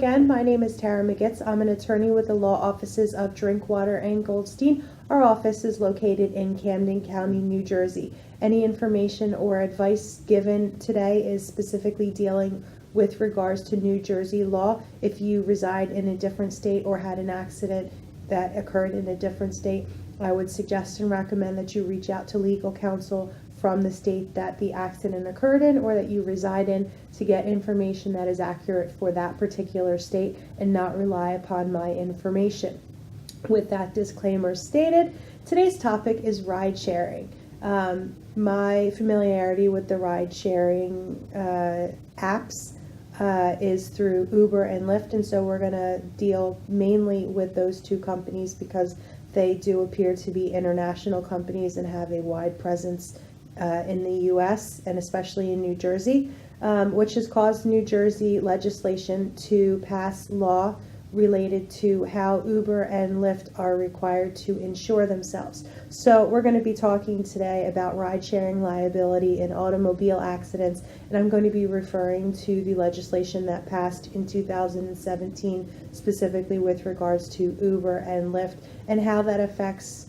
again. My name is Tara McGitz. I'm an attorney with the law offices of Drinkwater and Goldstein. Our office is located in Camden County, New Jersey. Any information or advice given today is specifically dealing with regards to New Jersey law. If you reside in a different state or had an accident that occurred in a different state, I would suggest and recommend that you reach out to legal counsel from the state that the accident occurred in or that you reside in to get information that is accurate for that particular state and not rely upon my information. With that disclaimer stated, today's topic is ride sharing. My familiarity with the ride sharing apps is through Uber and Lyft, and so we're going to deal mainly with those two companies because they do appear to be international companies and have a wide presence in the U.S. and especially in New Jersey, which has caused New Jersey legislation to pass law related to how Uber and Lyft are required to insure themselves. So we're going to be talking today about ride-sharing liability in automobile accidents, and I'm going to be referring to the legislation that passed in 2017, specifically with regards to Uber and Lyft, and how that affects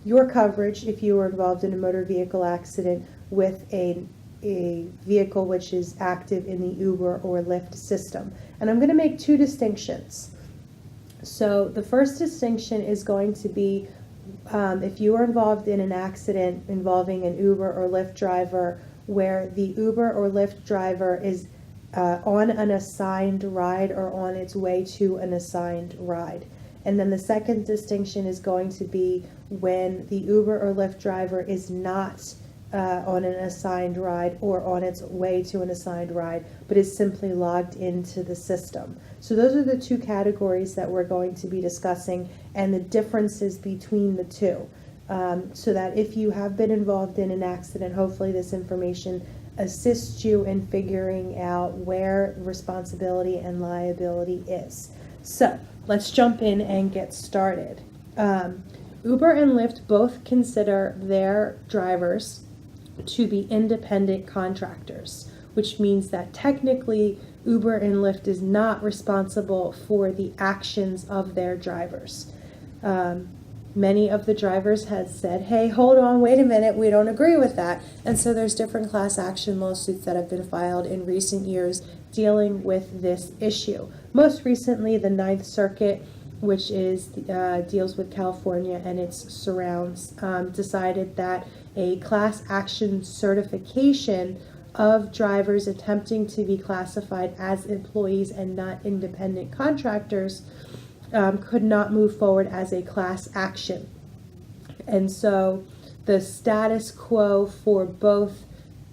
your coverage if you were involved in a motor vehicle accident with a vehicle which is active in the Uber or Lyft system. And I'm going to make two distinctions. So the first distinction is going to be if you are involved in an accident involving an Uber or Lyft driver where the Uber or Lyft driver is on an assigned ride or on its way to an assigned ride. And then the second distinction is going to be when the Uber or Lyft driver is not on an assigned ride or on its way to an assigned ride, but is simply logged into the system. So those are the two categories that we're going to be discussing and the differences between the two. So that if you have been involved in an accident, hopefully this information assists you in figuring out where responsibility and liability is. So let's jump in and get started. Uber and Lyft both consider their drivers to be independent contractors, which means that technically Uber and Lyft is not responsible for the actions of their drivers. Many of the drivers have said, hey, hold on, wait a minute, we don't agree with that. And so there's different class action lawsuits that have been filed in recent years dealing with this issue. Most recently, the Ninth Circuit, which is deals with California and its surrounds, decided that a class action certification of drivers attempting to be classified as employees and not independent contractors could not move forward as a class action. And so the status quo for both,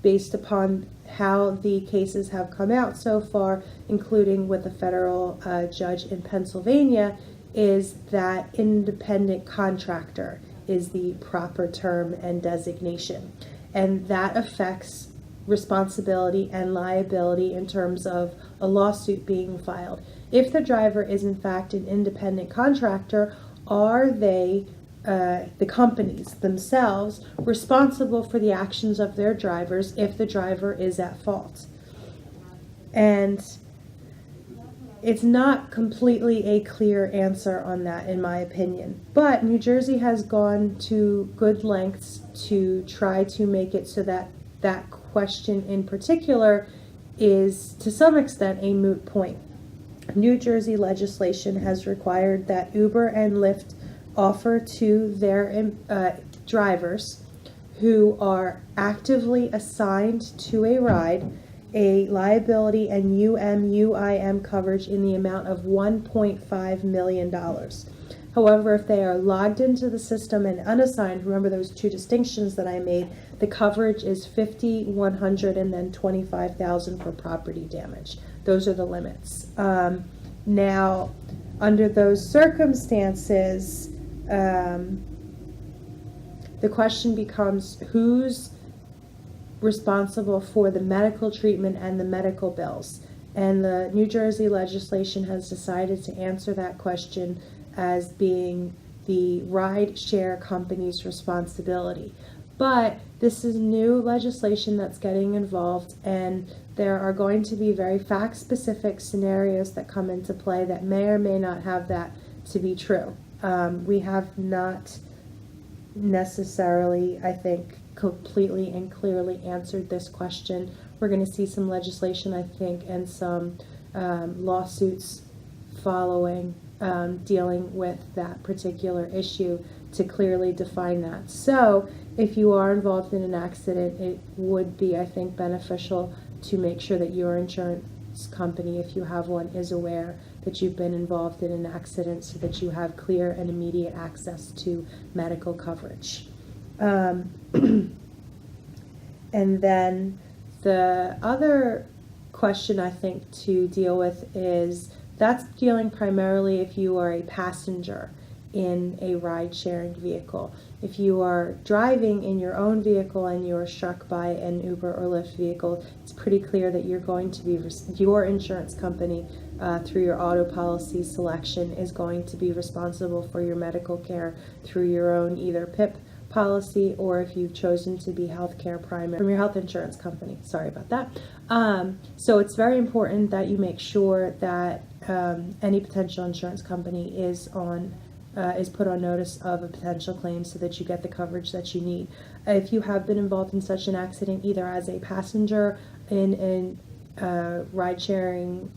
based upon how the cases have come out so far, including with a federal judge in Pennsylvania, is that independent contractor is the proper term and designation. And that affects responsibility and liability in terms of a lawsuit being filed. If the driver is in fact an independent contractor, are they, the companies themselves, responsible for the actions of their drivers if the driver is at fault? And it's not completely a clear answer on that, in my opinion. But New Jersey has gone to good lengths to try to make it so that that question in particular is, to some extent, a moot point. New Jersey legislation has required that Uber and Lyft offer to their drivers who are actively assigned to a ride a liability and UM/UIM coverage in the amount of $1.5 million. However, if they are logged into the system and unassigned, remember those two distinctions that I made, the coverage is $50,000, $100,000, and then $25,000 for property damage. Those are the limits. Now, under those circumstances, the question becomes who's responsible for the medical treatment and the medical bills. And the New Jersey legislation has decided to answer that question as being the ride share company's responsibility. But this is new legislation that's getting involved, and there are going to be very fact-specific scenarios that come into play that may or may not have that to be true. We have not necessarily, I think, completely and clearly answered this question. We're going to see some legislation, I think, and some lawsuits following dealing with that particular issue to clearly define that. So if you are involved in an accident, it would be, I think, beneficial to make sure that your insurance company, if you have one, is aware that you've been involved in an accident so that you have clear and immediate access to medical coverage. And then the other question I think to deal with is that's dealing primarily if you are a passenger in a ride-sharing vehicle. If you are driving in your own vehicle and you're struck by an Uber or Lyft vehicle, it's pretty clear that you're going to be, your insurance company through your auto policy selection is going to be responsible for your medical care through your own either PIP policy, or if you've chosen to be healthcare primary from your health insurance company. Sorry about that. So it's very important that you make sure that any potential insurance company is put on notice of a potential claim so that you get the coverage that you need. If you have been involved in such an accident, either as a passenger in a ride-sharing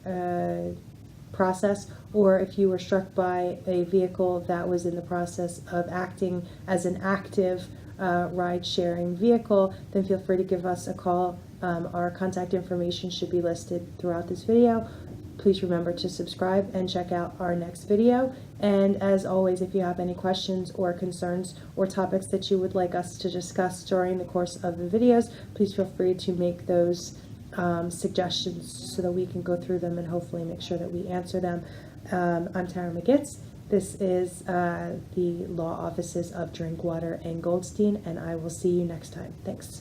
process, or if you were struck by a vehicle that was in the process of acting as an active ride-sharing vehicle, then feel free to give us a call. Our contact information should be listed throughout this video. Please remember to subscribe and check out our next video. And as always, if you have any questions or concerns or topics that you would like us to discuss during the course of the videos, please feel free to make those suggestions so that we can go through them and hopefully make sure that we answer them. I'm Tara McGitz. This is the law offices of Drinkwater and Goldstein, and I will see you next time. Thanks.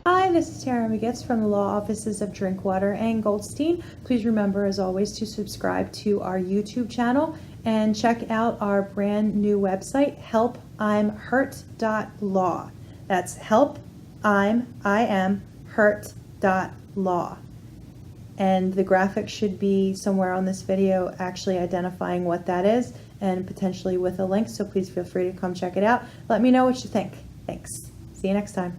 Hi, this is Tara McGitz from the law offices of Drinkwater and Goldstein. Please remember, as always, to subscribe to our YouTube channel and check out our brand new website, helpimhurt.law. That's helpimhurt.law. And the graphic should be somewhere on this video actually identifying what that is and potentially with a link, so please feel free to come check it out. Let me know what you think. Thanks. See you next time.